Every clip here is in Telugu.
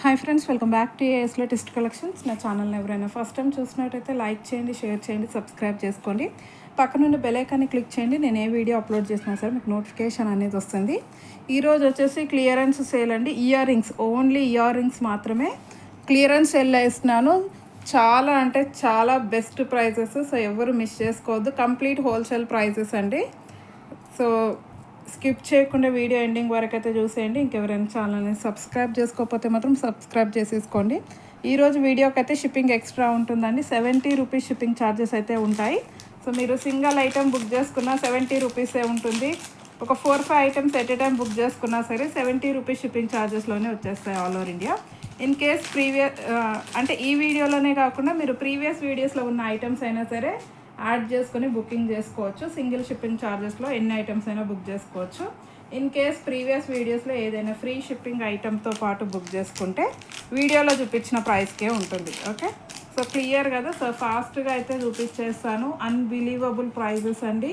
Hi friends, welcome back to AS latest collections. నా ఛానల్ని ఎవరైనా ఫస్ట్ టైం చూసినట్టయితే లైక్ చేయండి, షేర్ చేయండి, సబ్స్క్రైబ్ చేసుకోండి. పక్కనుండి బెల్ ఐకాన్ని క్లిక్ చేయండి. నేను ఏ వీడియో అప్లోడ్ చేసినా సరే మీకు నోటిఫికేషన్ అనేది వస్తుంది. ఈరోజు వచ్చేసి క్లియరెన్స్ సేల్ అండి. Ear rings, only ear rings మాత్రమే క్లియరెన్స్ సేల్ వేస్తున్నాను. చాలా అంటే చాలా బెస్ట్ ప్రైజెస్. సో ఎవరు మిస్ చేసుకోవద్దు. కంప్లీట్ హోల్సేల్ ప్రైజెస్ అండి. సో స్కిప్ చేయకుండా వీడియో ఎండింగ్ వరకు అయితే చూసేయండి. ఇంకెవరైనా ఛానల్ని సబ్స్క్రైబ్ చేసుకోకపోతే మాత్రం సబ్స్క్రైబ్ చేసేసుకోండి. ఈరోజు వీడియోకి అయితే షిప్పింగ్ ఎక్స్ట్రా ఉంటుందండి. 70 రూపీస్ షిప్పింగ్ ఛార్జెస్ అయితే ఉంటాయి. సో మీరు సింగిల్ ఐటెం బుక్ చేసుకున్నా 70 రూపీసే ఉంటుంది. ఒక 4-5 items at a time book చేసుకున్నా సరే 70 రూపీస్ షిప్పింగ్ ఛార్జెస్లోనే వచ్చేస్తాయి all over India. In case అంటే ఈ వీడియోలోనే కాకుండా మీరు ప్రీవియస్ వీడియోస్లో ఉన్న ఐటమ్స్ అయినా సరే యాడ్ చేసుకొని బుకింగ్ చేసుకోవచ్చు. సింగిల్ షిప్పింగ్ ఛార్జెస్లో ఎన్ని ఐటమ్స్ అయినా బుక్ చేసుకోవచ్చు. ఇన్ కేస్ ప్రీవియస్ వీడియోస్లో ఏదైనా ఫ్రీ షిప్పింగ్ ఐటమ్తో పాటు బుక్ చేసుకుంటే వీడియోలో చూపించిన ప్రైస్కే ఉంటుంది. ఓకే, సో క్లియర్ కదా. సో ఫాస్ట్గా అయితే చూపించేస్తాను. అన్బిలీవబుల్ ప్రైజెస్ అండి.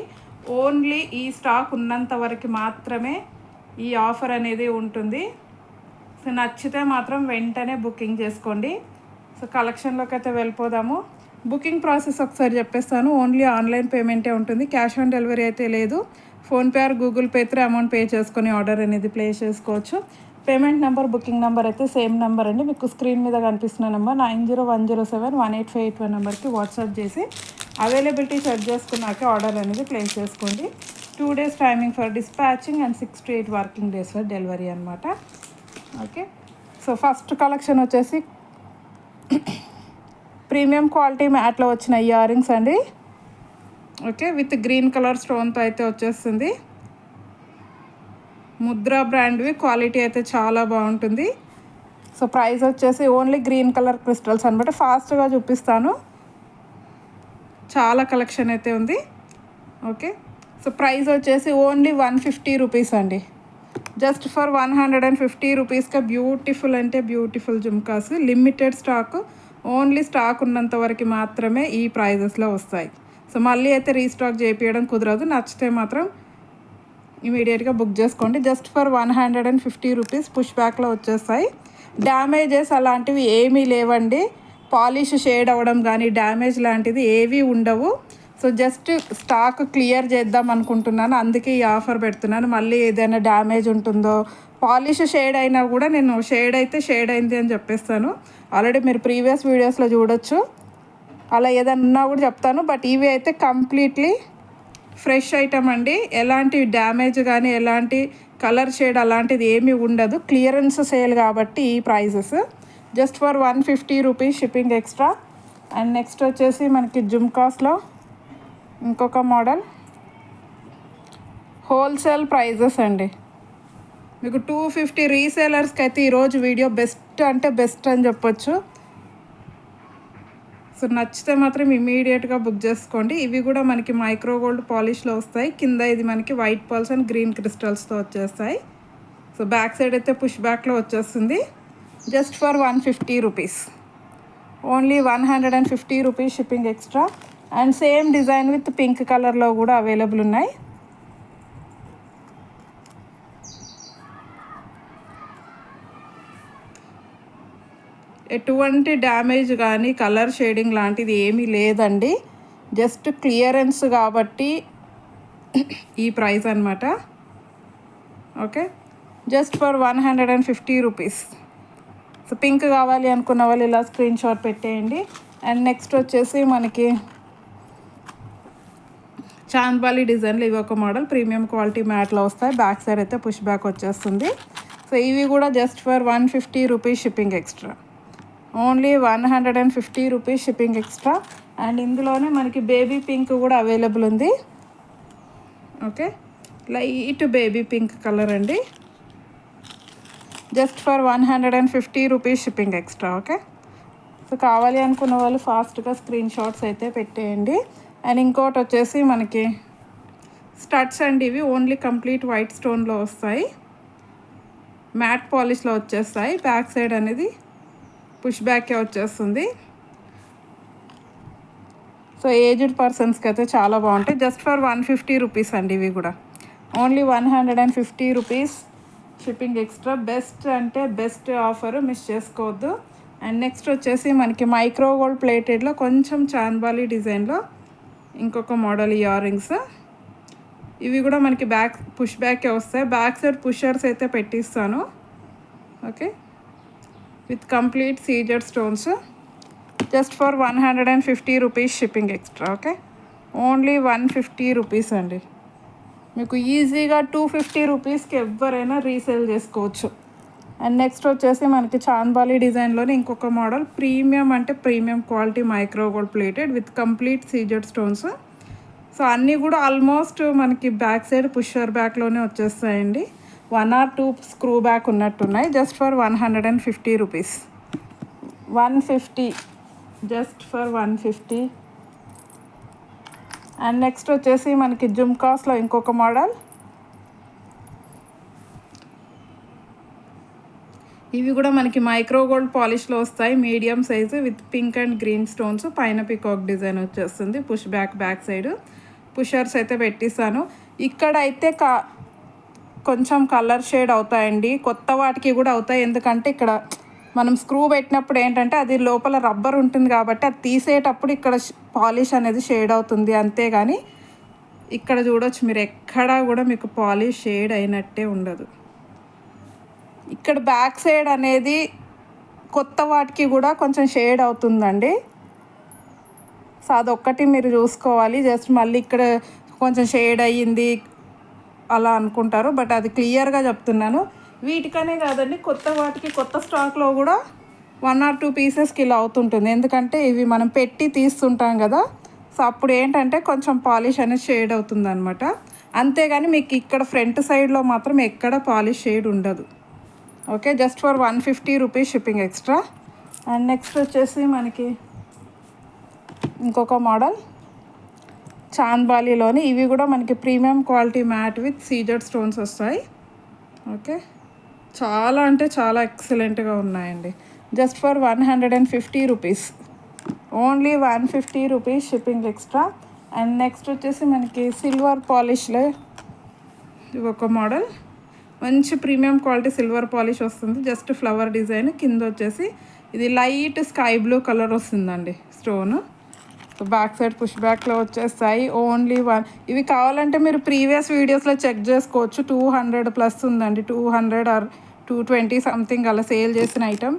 ఓన్లీ ఈ స్టాక్ ఉన్నంత వరకు మాత్రమే ఈ ఆఫర్ అనేది ఉంటుంది. సో నచ్చితే మాత్రం వెంటనే బుకింగ్ చేసుకోండి. సో కలెక్షన్లోకి అయితే వెళ్ళిపోదాము. బుకింగ్ ప్రాసెస్ ఒకసారి చెప్పేస్తాను. ఓన్లీ ఆన్లైన్ పేమెంటే ఉంటుంది. క్యాష్ ఆన్ డెలివరీ అయితే లేదు. PhonePe are Google pay through amount pay చేసుకొని ఆర్డర్ అనేది ప్లేస్ చేసుకోవచ్చు. పేమెంట్ నెంబర్, బుకింగ్ నెంబర్ అయితే సేమ్ నెంబర్ అండి. మీకు స్క్రీన్ మీద కనిపిస్తున్న నెంబర్ 9010718581 నెంబర్కి వాట్సాప్ చేసి అవైలబిలిటీ సెట్ చేసుకున్నాకే ఆర్డర్ అనేది ప్లేస్ చేసుకోండి. 2 days timing for dispatching and 6 to 8 working days for delivery అనమాట. ఓకే, సో ఫస్ట్ కలెక్షన్ వచ్చేసి ప్రీమియం క్వాలిటీ మ్యాట్లో వచ్చిన ఇయర్ రింగ్స్ అండి. ఓకే, విత్ గ్రీన్ కలర్ స్టోన్తో అయితే వచ్చేస్తుంది. ముద్రా బ్రాండ్వి, క్వాలిటీ అయితే చాలా బాగుంటుంది. సో ప్రైస్ వచ్చేసి ఓన్లీ గ్రీన్ కలర్ క్రిస్టల్స్ అనమాట. ఫాస్ట్గా చూపిస్తాను, చాలా కలెక్షన్ అయితే ఉంది. ఓకే, సో ప్రైస్ వచ్చేసి ఓన్లీ 150 రూపీస్ అండి. జస్ట్ ఫర్ 150 రూపీస్గా బ్యూటిఫుల్ అంటే beautiful jhumkas. Limited stock, only stock ఉన్నంత వరకు మాత్రమే ఈ ప్రైజెస్లో వస్తాయి. సో మళ్ళీ అయితే రీస్టాక్ చేయించడం కుదరదు. నచ్చితే మాత్రం ఇమీడియట్గా బుక్ చేసుకోండి. జస్ట్ ఫర్ 150 రూపీస్ పుష్ బ్యాక్లో వచ్చేస్తాయి. డ్యామేజెస్ అలాంటివి ఏమీ లేవండి. పాలిష్ షేడ్ అవ్వడం కానీ డ్యామేజ్ లాంటిది ఏవీ ఉండవు. సో జస్ట్ స్టాక్ క్లియర్ చేద్దాం అనుకుంటున్నాను, అందుకే ఈ ఆఫర్ పెడుతున్నాను. మళ్ళీ ఏదైనా డ్యామేజ్ ఉంటుందో, పాలిష్ షేడ్ అయినా కూడా నేను షేడ్ అయింది అని చెప్పేస్తాను. ఆల్రెడీ మీరు ప్రీవియస్ వీడియోస్లో చూడొచ్చు. అలా ఏదైనా ఉన్నా కూడా చెప్తాను. బట్ ఇవి అయితే కంప్లీట్లీ ఫ్రెష్ ఐటమ్ అండి. ఎలాంటి డ్యామేజ్ కానీ ఎలాంటి కలర్ షేడ్ అలాంటిది ఏమీ ఉండదు. క్లియరెన్స్ సేల్ కాబట్టి ఈ prices. Just for 150 rupees shipping extra. And next వచ్చేసి మనకి జుమ్కాస్లో ఇంకొక మోడల్ హోల్సేల్ ప్రైజెస్ అండి. మీకు 250 రీసేలర్స్కి అయితే ఈరోజు వీడియో బెస్ట్ అంటే బెస్ట్ అని చెప్పొచ్చు. సో నచ్చితే మాత్రం ఇమీడియట్గా బుక్ చేసుకోండి. ఇవి కూడా మనకి మైక్రో గోల్డ్ పాలిష్లో వస్తాయి. కింద ఇది మనకి వైట్ పర్ల్స్ అండ్ గ్రీన్ క్రిస్టల్స్తో వచ్చేస్తాయి. సో బ్యాక్ సైడ్ అయితే పుష్ బ్యాక్లో వచ్చేస్తుంది. Just for 150 rupees, only 150 rupees shipping extra. And same design with pink కలర్లో కూడా అవైలబుల్ ఉన్నాయి. ఎటువంటి డ్యామేజ్ కానీ కలర్ షేడింగ్ లాంటిది ఏమీ లేదండి. జస్ట్ క్లియరెన్స్ కాబట్టి ఈ ప్రైస్ అనమాట. Okay, just for 150 rupees. So pink కావాలి అనుకున్న వాళ్ళు ఇలా స్క్రీన్ షాట్ పెట్టేయండి. అండ్ నెక్స్ట్ వచ్చేసి మనకి చాంద్బాలి డిజైన్లో ఇవి ఒక మోడల్. ప్రీమియం క్వాలిటీ మ్యాట్లో వస్తాయి. బ్యాక్ సైడ్ అయితే పుష్ బ్యాక్ వచ్చేస్తుంది. సో ఇవి కూడా just for 150 rupees shipping extra, only 150 rupees shipping extra. And ఇందులోనే మనకి బేబీ పింక్ కూడా అవైలబుల్ ఉంది. Okay, light baby pink colour అండి. Just for 150 rupees shipping extra. Okay, so కావాలి అనుకున్న వాళ్ళు ఫాస్ట్గా స్క్రీన్ షాట్స్ అయితే పెట్టేయండి. అండ్ ఇంకోటి వచ్చేసి మనకి స్టడ్స్ అండి. ఇవి ఓన్లీ కంప్లీట్ వైట్ స్టోన్లో వస్తాయి. మ్యాట్ పాలిష్లో వచ్చేస్తాయి. బ్యాక్ సైడ్ అనేది పుష్ బ్యాకే వచ్చేస్తుంది. సో ఏజ్డ్ పర్సన్స్కి అయితే చాలా బాగుంటాయి. జస్ట్ ఫర్ 150 రూపీస్ అండి. ఇవి కూడా only 150 rupees shipping extra. Best అంటే బెస్ట్ ఆఫర్, మిస్ చేసుకోవద్దు. అండ్ నెక్స్ట్ వచ్చేసి మనకి మైక్రో గోల్డ్ ప్లేటెడ్లో కొంచెం చాన్బాలి డిజైన్లో ఇంకొక మోడల్ ఇయర్ రింగ్స్. ఇవి కూడా మనకి పుష్ బ్యాకే వస్తాయి. బ్యాక్ సైడ్ పుషర్స్ అయితే పెట్టిస్తాను. Okay, with complete CZ stones. Just for 150 rupees shipping extra. Okay, only 150 rupees అండి. మీకు ఈజీగా 250 రూపీస్కి ఎవరైనా రీసేల్ చేసుకోవచ్చు. అండ్ నెక్స్ట్ వచ్చేసి మనకి చాంద్బాలి డిజైన్లోనే ఇంకొక మోడల్, ప్రీమియం అంటే premium quality micro gold plated with complete CZ stones. So అన్నీ కూడా ఆల్మోస్ట్ మనకి బ్యాక్ సైడ్ పుషర్ బ్యాక్లోనే వచ్చేస్తాయండి. 1 or 2 స్క్రూ బ్యాక్ ఉన్నట్టున్నాయి. Just for 150 rupees. 150, just for 150. And next వచ్చేసి మనకి జుమ్కాస్లో ఇంకొక మోడల్. ఇవి కూడా మనకి మైక్రో గోల్డ్ పాలిష్లో వస్తాయి. Medium size with pink and green stones. పైన పికాక్ డిజైన్ వచ్చేస్తుంది. పుష్ బ్యాక్ సైడ్ పుషర్స్ అయితే పెట్టిస్తాను. ఇక్కడ అయితే కొంచెం కలర్ షేడ్ అవుతాయండి. కొత్త వాటికి కూడా అవుతాయి. ఎందుకంటే ఇక్కడ మనం స్క్రూ పెట్టినప్పుడు ఏంటంటే అది లోపల రబ్బర్ ఉంటుంది కాబట్టి అది తీసేటప్పుడు ఇక్కడ పాలిష్ అనేది షేడ్ అవుతుంది. అంతేగాని ఇక్కడ చూడొచ్చు మీరు, ఎక్కడా కూడా మీకు పాలిష్ షేడ్ అయినట్టే ఉండదు. ఇక్కడ బ్యాక్ సైడ్ అనేది కొత్త వాటికి కూడా కొంచెం షేడ్ అవుతుందండి. సో అదొక్కటి మీరు చూసుకోవాలి. జస్ట్ మళ్ళీ ఇక్కడ కొంచెం షేడ్ అయ్యింది అలా అనుకుంటారు, బట్ అది క్లియర్గా చెప్తున్నాను. వీటికనే కాదండి, కొత్త వాటికి కొత్త స్టాక్లో కూడా 1 or 2 పీసెస్కి ఇలా అవుతుంటుంది. ఎందుకంటే ఇవి మనం పెట్టి తీస్తుంటాం కదా, సో అప్పుడు ఏంటంటే కొంచెం పాలిష్ అనేది షేడ్ అవుతుంది అనమాట. అంతేగాని మీకు ఇక్కడ ఫ్రంట్ సైడ్లో మాత్రం ఎక్కడ పాలిష్ షేడ్ ఉండదు. Okay, just for 150 rupees shipping extra. And next వచ్చేసి మనకి ఇంకొక మోడల్ చాంద్బాలిలోని. ఇవి కూడా మనకి premium quality matte with CZ stones వస్తాయి. ఓకే, చాలా అంటే చాలా ఎక్సలెంట్గా ఉన్నాయండి. Just for 150 rupees. Only 150 rupees shipping extra. And next వచ్చేసి మనకి సిల్వర్ పాలిష్లో ఇవి ఒక మోడల్. మంచి ప్రీమియం క్వాలిటీ సిల్వర్ పాలిష్ వస్తుంది. జస్ట్ ఫ్లవర్ డిజైన్ కింద వచ్చేసి ఇది లైట్ స్కై బ్లూ కలర్ వస్తుందండి stone. So back side push బ్యాక్లో వచ్చేస్తాయి. ఓన్లీ 1. ఇవి కావాలంటే మీరు ప్రీవియస్ వీడియోస్లో చెక్ చేసుకోవచ్చు. 200+ ఉందండి. 200 or 220 సంథింగ్ అలా సేల్ చేసిన item.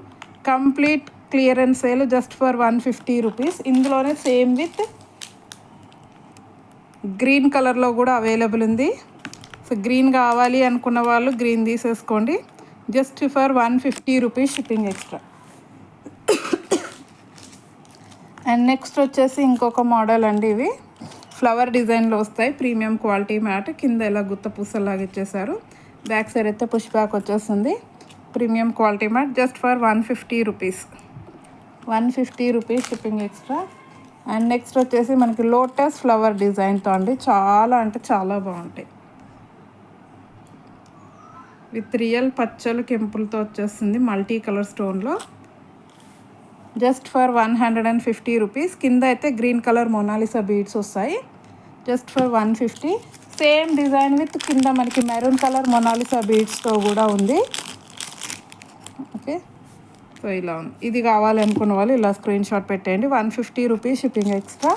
Complete clearance sale just for 150 rupees. ఇందులోనే సేమ్ విత్ గ్రీన్ కలర్లో కూడా అవైలబుల్ ఉంది. సో గ్రీన్ కావాలి అనుకున్న వాళ్ళు గ్రీన్ తీసేసుకోండి. Just for 150 rupees shipping extra. And next వచ్చేసి ఇంకొక మోడల్ అండి. ఇవి ఫ్లవర్ డిజైన్లో వస్తాయి. Premium quality mat. కింద ఇలా గుత్త పూసలాగా ఇచ్చేసారు. బ్యాక్ సైడ్ అయితే పుష్ బ్యాక్ వచ్చేస్తుంది. Premium quality mat just for 150 rupees. 150 rupees shipping extra. And next వచ్చేసి మనకి లోటస్ ఫ్లవర్ డిజైన్తో అండి. చాలా అంటే చాలా బాగుంటాయి. విత్ రియల్ పచ్చలు కెంపులతో వచ్చేస్తుంది మల్టీ కలర్ స్టోన్లో. Just for 150 rupees. కింద అయితే గ్రీన్ కలర్ మొనాలిసా బీడ్స్ వస్తాయి. Just for 150. Same design with కింద మనకి మెరూన్ కలర్ మొనాలిసా బీడ్స్తో కూడా ఉంది. ఓకే, సో ఇలా ఉంది. ఇది కావాలనుకున్న వాళ్ళు ఇలా స్క్రీన్ షాట్ పెట్టేయండి. 150 rupees shipping extra.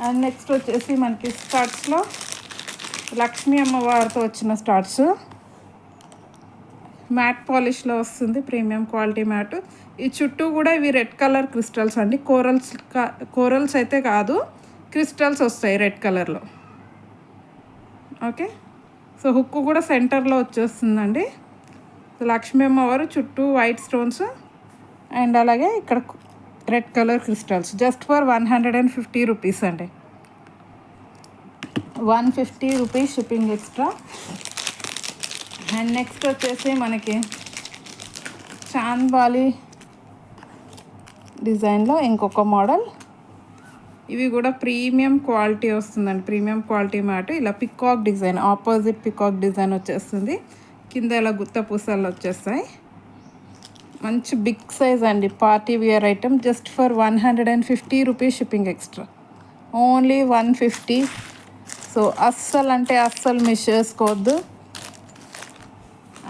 And next వచ్చేసి మనకి స్టార్ట్స్లో లక్ష్మీ అమ్మవారితో వచ్చిన స్టార్ట్స్ మ్యాట్ పాలిష్లో వస్తుంది. Premium quality mat. ఈ చుట్టూ కూడా ఇవి రెడ్ కలర్ క్రిస్టల్స్ అండి. కోరల్స్ అయితే కాదు, క్రిస్టల్స్ వస్తాయి రెడ్ కలర్లో. ఓకే, సో హుక్ కూడా సెంటర్లో వచ్చేస్తుందండి. లక్ష్మీ అమ్మవారు చుట్టూ వైట్ స్టోన్స్ అండ్ అలాగే ఇక్కడ red colour crystals. Just for 150 rupees అండి. 150 rupees shipping extra. And next వచ్చేసి మనకి చాంద్బాలి డిజైన్లో ఇంకొక మోడల్. ఇవి కూడా ప్రీమియం క్వాలిటీ వస్తుందండి. Premium quality matte. ఇలా peacock design, opposite peacock design వచ్చేస్తుంది. కింద ఇలా గుత్త పూసలు వచ్చేస్తాయి. మంచి బిగ్ సైజ్ అండి. Party wear item. Just for 150 rupees shipping extra. Only 150. So అస్సలు అంటే అస్సలు మిస్ చేసుకోవద్దు.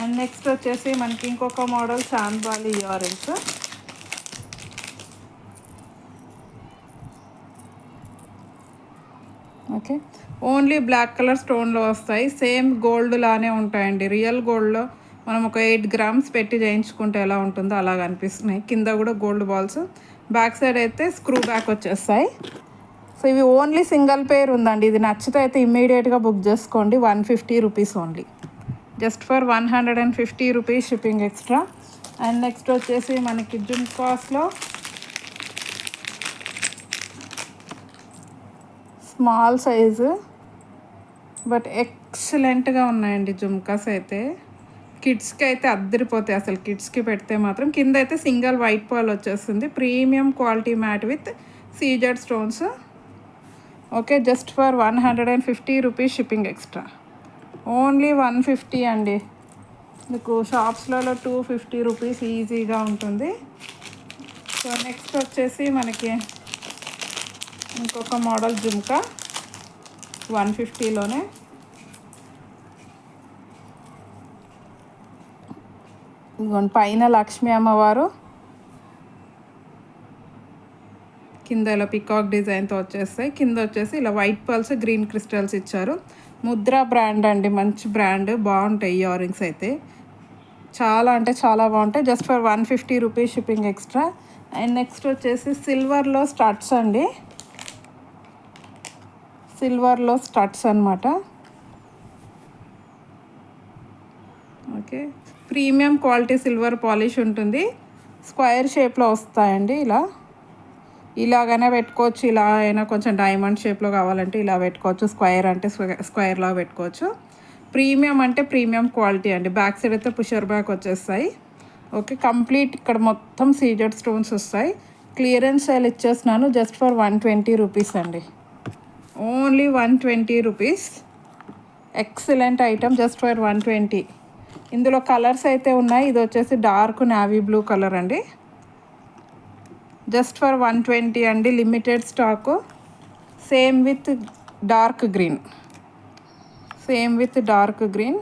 అండ్ నెక్స్ట్ వచ్చేసి మనకి ఇంకొక model chandbali ear rings. Okay, only black colour స్టోన్లో వస్తాయి. సేమ్ గోల్డ్ లానే ఉంటాయండి. రియల్ గోల్డ్లో మనం ఒక 8 గ్రామ్స్ పెట్టి చేయించుకుంటే ఎలా ఉంటుందో అలా కనిపిస్తున్నాయి. కింద కూడా గోల్డ్ బాల్స్, బ్యాక్ సైడ్ అయితే స్క్రూ బ్యాక్ వచ్చేస్తాయి. సో ఇవి ఓన్లీ సింగిల్ పేర్ ఉందండి. ఇది నచ్చితే అయితే ఇమ్మీడియట్గా బుక్ చేసుకోండి. 150 rupees only, just for 150 rupees shipping extra. And next వచ్చేసి మనకి జుమ్కాస్లో స్మాల్ సైజు బట్ ఎక్సలెంట్గా ఉన్నాయండి జుమ్కాస్ అయితే. కిడ్స్కి అయితే అద్దరిపోతాయి అసలు. కిడ్స్కి పెడితే మాత్రం కింద అయితే సింగిల్ వైట్ పాల్ వచ్చేస్తుంది. Premium quality matte with CZ stones. Okay, just for 150 rupees shipping extra, only 150 అండి. మీకు షాప్స్లలో 250 రూపీస్ ఈజీగా ఉంటుంది. సో నెక్స్ట్ వచ్చేసి మనకి ఇంకొక మోడల్ జుమ్కా 150లోనే. ఇదిగోండి, పైన లక్ష్మీ అమ్మవారు, కింద ఇలా పికాక్ డిజైన్తో వచ్చేస్తాయి. కింద వచ్చేసి ఇలా వైట్ పర్ల్స్, గ్రీన్ క్రిస్టల్స్ ఇచ్చారు. ముద్రా బ్రాండ్ అండి, మంచి బ్రాండ్, బాగుంటాయి ఇయర్ రింగ్స్ అయితే. చాలా అంటే చాలా బాగుంటాయి. Just for 150 rupees shipping extra. And next వచ్చేసి సిల్వర్లో స్టడ్స్ అండి. సిల్వర్లో స్టడ్స్ అనమాట. Okay, premium quality silver polish ఉంటుంది. స్క్వేర్ షేప్లో వస్తాయండి. ఇలాగైనా పెట్టుకోవచ్చు, ఇలా అయినా కొంచెం డైమండ్ షేప్లో కావాలంటే ఇలా పెట్టుకోవచ్చు. స్క్వేర్ అంటే స్క్వేర్లా పెట్టుకోవచ్చు. ప్రీమియం అంటే ప్రీమియం క్వాలిటీ అండి. బ్యాక్ సైడ్ అయితే పుషర్ బ్యాక్ వచ్చేస్తాయి. ఓకే, కంప్లీట్ ఇక్కడ మొత్తం సీజెడ్ స్టోన్స్ వస్తాయి. క్లియరెన్స్ సేల్ ఇచ్చేస్తున్నాను జస్ట్ ఫర్ 120 రూపీస్ అండి, only 120 rupees. Excellent item, just for 120. ఇందులో కలర్స్ అయితే ఉన్నాయి. ఇది వచ్చేసి డార్క్ నావీ బ్లూ కలర్ అండి, జస్ట్ ఫర్ 120 అండి. Limited stock. Same with dark green,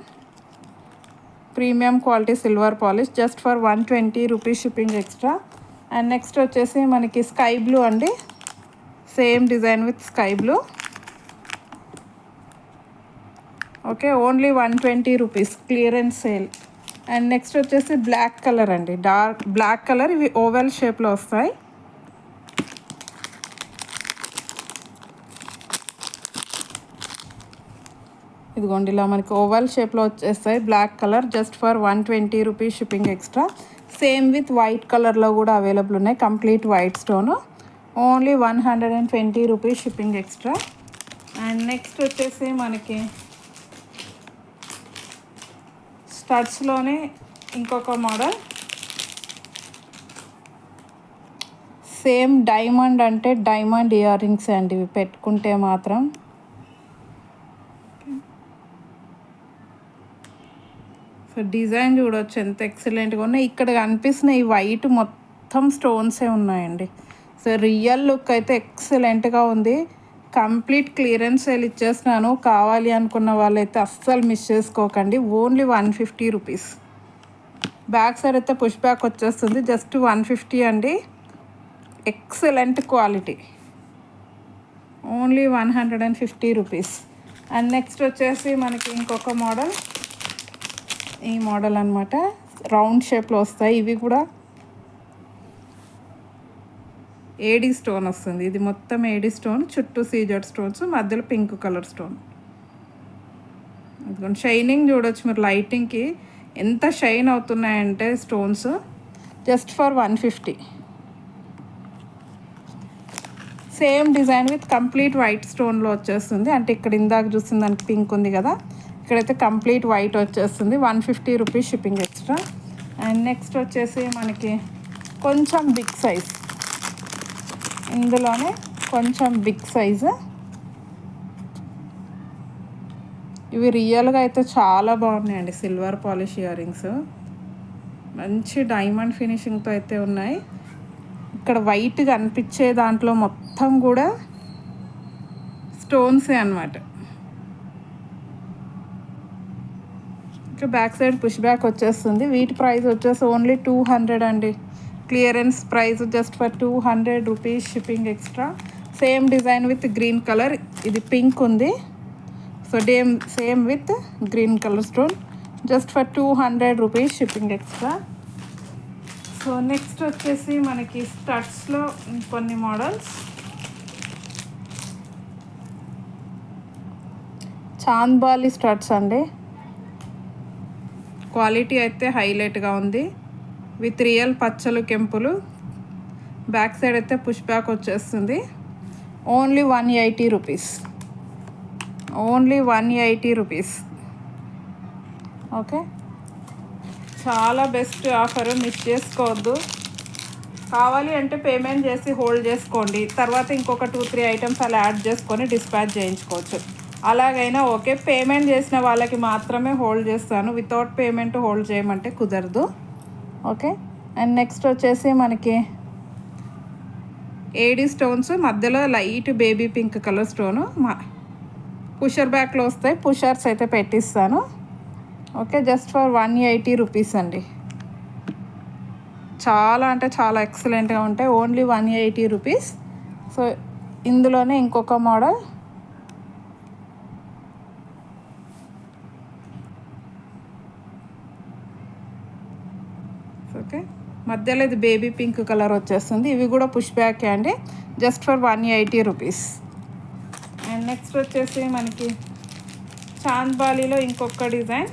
premium quality silver polish, just for 120 rupees shipping extra. And next వచ్చేసి మనకి స్కై బ్లూ అండి, same design with sky blue. Okay, only 120 rupees, clearance sale. And next వచ్చేసి బ్లాక్ కలర్ అండి, డార్క్ బ్లాక్ కలర్. ఇవి ఓవెల్ షేప్లో వస్తాయి. ఇదిగోండి, ఇలా మనకి ఓవెల్ షేప్లో వచ్చేస్తాయి. Black colour, just for 120 rupees shipping extra. Same with white కలర్లో కూడా అవైలబుల్ ఉన్నాయి. Complete white stone, only 120 rupees shipping extra. And next వచ్చేసి మనకి స్టడ్స్లోనే ఇంకొక మోడల్, సేమ్ డైమండ్ అంటే డైమండ్ ఇయర్ రింగ్స్ అండి. ఇవి పెట్టుకుంటే మాత్రం సో డిజైన్ చూడవచ్చు ఎంత ఎక్సలెంట్గా ఉన్నాయి. ఇక్కడ కనిపిస్తున్న ఈ వైట్ మొత్తం స్టోన్సే ఉన్నాయండి. సో రియల్ లుక్ అయితే ఎక్సలెంట్గా ఉంది. కంప్లీట్ క్లియరెన్స్ సేల్ ఇచ్చేస్తున్నాను. కావాలి అనుకున్న వాళ్ళైతే అస్సలు మిస్ చేసుకోకండి, ఓన్లీ 150 రూపీస్. బ్యాక్ సైడ్ అయితే పుష్ బ్యాక్ వచ్చేస్తుంది, జస్ట్ 150 అండి. Excellent quality, only 150 rupees. And next వచ్చేసి మనకి ఇంకొక మోడల్, ఈ మోడల్ అనమాట. రౌండ్ షేప్లో వస్తాయి. ఇవి కూడా ఏడీ స్టోన్ వస్తుంది. ఇది మొత్తం ఏడీ స్టోన్, చుట్టూ సీజెడ్ స్టోన్స్, మధ్యలో పింక్ కలర్ స్టోన్. అదిగోండి, షైనింగ్ చూడొచ్చు మీరు. లైటింగ్కి ఎంత షైన్ అవుతున్నాయంటే stones. Just for 150. Same design with complete white స్టోన్లో వచ్చేస్తుంది. అంటే ఇక్కడ ఇందాక చూసిన దానికి పింక్ ఉంది కదా, ఇక్కడైతే కంప్లీట్ వైట్ వచ్చేస్తుంది. 150 rupees shipping extra. And next వచ్చేసి మనకి కొంచెం బిగ్ సైజ్, ఇందులోనే కొంచెం బిగ్ సైజు. ఇవి రియల్గా అయితే చాలా బాగున్నాయండి. సిల్వర్ పాలిష్ ఇయర్ రింగ్స్, మంచి డైమండ్ ఫినిషింగ్తో అయితే ఉన్నాయి. ఇక్కడ వైట్గా అనిపించే దాంట్లో మొత్తం కూడా స్టోన్సే అన్నమాట. Okay, back side push back వచ్చేస్తుంది. వీటి ప్రైస్ వచ్చేసి ఓన్లీ 200 అండి. Clearance price just for 200 rupees, shipping extra. Same design with green colour, ఇది పింక్ ఉంది. So same with green colour stone, just for 200 rupees, shipping extra. So next వచ్చేసి మనకి స్టడ్స్లో కొన్ని మోడల్స్. చాంద్బాలి స్టడ్స్ అండి. క్వాలిటీ అయితే హైలైట్గా ఉంది. విత్ రియల్ పచ్చలు కెంపులు. బ్యాక్ సైడ్ అయితే పుష్ బ్యాక్ వచ్చేస్తుంది. Only 180 rupees, only 180 rupees. Okay, చాలా బెస్ట్ ఆఫర్, మిస్ చేసుకోవద్దు. కావాలి అంటే పేమెంట్ చేసి హోల్డ్ చేసుకోండి. తర్వాత ఇంకొక 2-3 ఐటమ్స్ అలా యాడ్ చేసుకొని డిస్పాచ్ చేయించుకోవచ్చు. అలాగైనా ఓకే. పేమెంట్ చేసిన వాళ్ళకి మాత్రమే హోల్డ్ చేస్తాను. వితౌట్ పేమెంట్ హోల్డ్ చేయమంటే కుదరదు. ఓకే, అండ్ నెక్స్ట్ వచ్చేసి మనకి ఏడీ స్టోన్స్, మధ్యలో light baby pink colour stone. Pusher బ్యాక్లో వస్తాయి. పుషర్స్ అయితే పెట్టిస్తాను. ఓకే, జస్ట్ ఫర్ 180 రూపీస్ అండి. చాలా అంటే చాలా ఎక్సలెంట్గా ఉంటాయి. Only 180 rupees. సో ఇందులోనే ఇంకొక మోడల్. ఓకే, మధ్యలో ఇది బేబీ పింక్ కలర్ వచ్చేస్తుంది. ఇవి కూడా పుష్ బ్యాక్ అండి, just for 180 rupees. And next వచ్చేసి మనకి చాంద్బాలీలో ఇంకొక డిజైన్.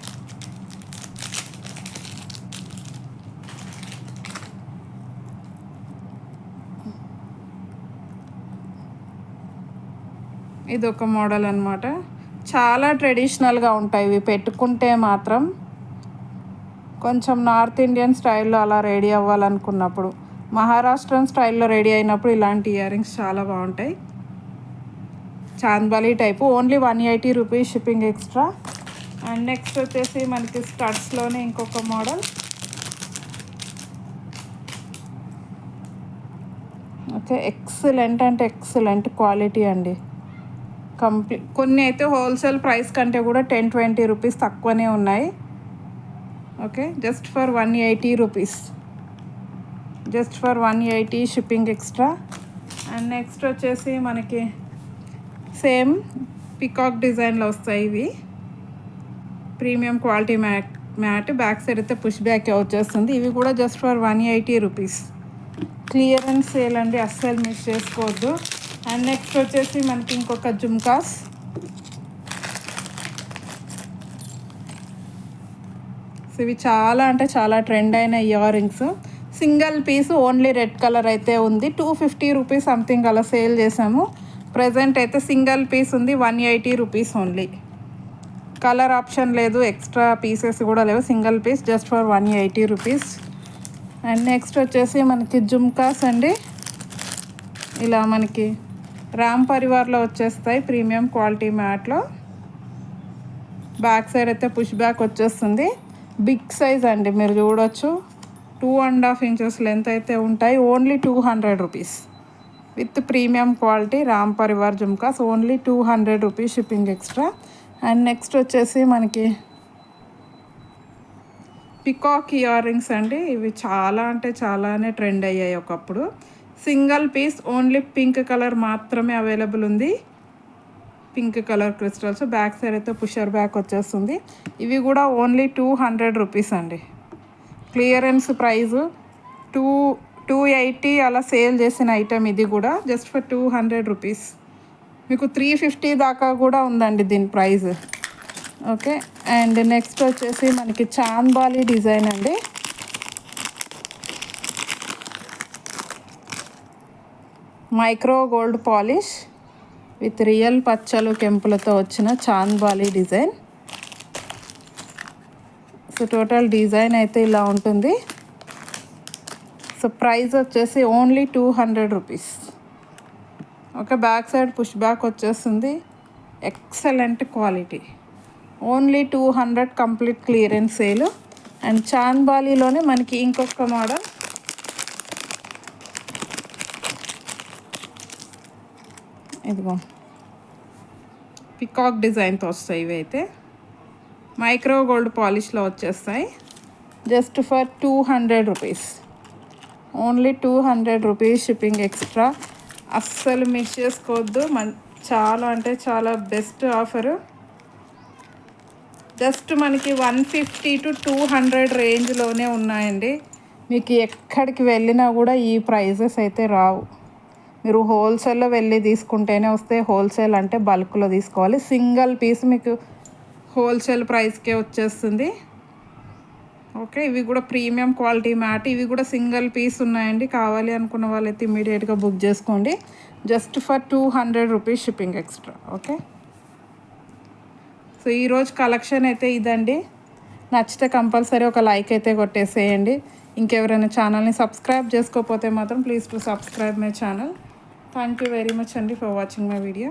ఇది ఒక మోడల్ అనమాట. చాలా ట్రెడిషనల్గా ఉంటాయి ఇవి. పెట్టుకుంటే మాత్రం కొంచెం నార్త్ ఇండియన్ స్టైల్లో అలా రెడీ అవ్వాలనుకున్నప్పుడు, మహారాష్ట్రన్ స్టైల్లో రెడీ అయినప్పుడు ఇలాంటి ఇయర్ రింగ్స్ చాలా బాగుంటాయి. Chandbali type, only 180 rupees, shipping extra. And next వచ్చేసి మనకి స్టడ్స్లోనే ఇంకొక మోడల్. ఓకే, ఎక్సలెంట్ అంటే ఎక్సలెంట్ క్వాలిటీ అండి. కొన్ని అయితే హోల్సేల్ ప్రైస్ కంటే కూడా 10-20 రూపీస్ తక్కువనే ఉన్నాయి. Okay, just for 180 rupees, just for 180, shipping extra. And next వచ్చేసి మనకి సేమ్ పికాక్ డిజైన్లో వస్తాయి ఇవి. Premium quality mat. Back side అయితే పుష్ బ్యాక్ వచ్చేస్తుంది. ఇవి కూడా just for 180 rupees. Clearance sale అండి, అస్సలు మిస్ చేసుకోవద్దు. అండ్ నెక్స్ట్ వచ్చేసి మనకి ఇంకొక జుమ్కాస్. ఇవి చాలా అంటే చాలా ట్రెండ్ అయిన earrings. Single piece only red colour అయితే ఉంది. 250 రూపీస్ సంథింగ్ అలా సేల్ చేసాము. ప్రజెంట్ అయితే సింగిల్ పీస్ ఉంది, 180 రూపీస్ ఓన్లీ. కలర్ ఆప్షన్ లేదు, ఎక్స్ట్రా పీసెస్ కూడా లేవు. Single piece just for 180 rupees. And next వచ్చేసి మనకి జుమ్కాస్ అండి. ఇలా మనకి రామ్ పరివార్లో వచ్చేస్తాయి, ప్రీమియం క్వాలిటీ మ్యాట్లో. బ్యాక్ సైడ్ అయితే పుష్ బ్యాక్ వచ్చేస్తుంది. బిగ్ సైజ్ అండి, మీరు చూడొచ్చు. 2.5 ఇంచెస్ లెంత్ అయితే ఉంటాయి. Only 200 rupees with premium quality Ram Parivar jhumkas. Only 200 rupees, shipping extra. And next వచ్చేసి మనకి పికాక్ ఇయర్ రింగ్స్ అండి. ఇవి చాలా అంటే చాలానే ట్రెండ్ అయ్యాయి ఒకప్పుడు. Single piece only pink colour మాత్రమే అవైలబుల్ ఉంది. Pink colour crystals. Back side అయితే పుషర్ బ్యాక్ వచ్చేస్తుంది. ఇవి కూడా ఓన్లీ 200 రూపీస్ అండి. క్లియరెన్స్ ప్రైజు 280 అలా సేల్ చేసిన ఐటెం ఇది కూడా, జస్ట్ ఫర్ 200 రూపీస్. మీకు 350 దాకా కూడా ఉందండి దీని ప్రైజ్. ఓకే, అండ్ నెక్స్ట్ వచ్చేసి మనకి చాంద్బాలి డిజైన్ అండి. Micro gold polish with real పచ్చలు కెంపులతో వచ్చిన chandbali design. So total design అయితే ఇలా ఉంటుంది. సో ప్రైస్ వచ్చేసి only 200 rupees. Okay, back side push back వచ్చేస్తుంది. Excellent quality. Only 200, complete clearance sale. And చాంద్బాలిలోనే మనకి ఇంకొక మోడల్. ఇదిగో పికాక్ డిజైన్తో వస్తాయి ఇవి అయితే. మైక్రో గోల్డ్ పాలిష్లో వచ్చేస్తాయి. Just for 200 rupees, only 200 rupees shipping extra. అస్సలు మిస్ చేసుకోవద్దు. చాలా అంటే చాలా బెస్ట్ ఆఫరు. జస్ట్ మనకి 150 to 200 రేంజ్లోనే ఉన్నాయండి. మీకు ఎక్కడికి వెళ్ళినా కూడా ఈ ప్రైజెస్ అయితే రావు. మీరు హోల్సేల్లో వెళ్ళి తీసుకుంటేనే వస్తాయి. హోల్సేల్ అంటే బల్క్లో తీసుకోవాలి. సింగిల్ పీస్ మీకు హోల్సేల్ ప్రైస్కే వచ్చేస్తుంది. ఓకే, ఇవి కూడా ప్రీమియం క్వాలిటీ మ్యాట్. ఇవి కూడా సింగిల్ పీస్ ఉన్నాయండి. కావాలి అనుకున్న వాళ్ళైతే ఇమీడియట్గా బుక్ చేసుకోండి. Just for 200 rupees shipping extra. Okay, so ఈరోజు కలెక్షన్ అయితే ఇదండి. నచ్చితే కంపల్సరీ ఒక లైక్ అయితే కొట్టేసేయండి. ఇంకెవరైనా ఛానల్ని సబ్స్క్రైబ్ చేసుకోకపోతే మాత్రం please to subscribe my channel. Thank you very much అండి ఫర్ వాచింగ్ మై వీడియో.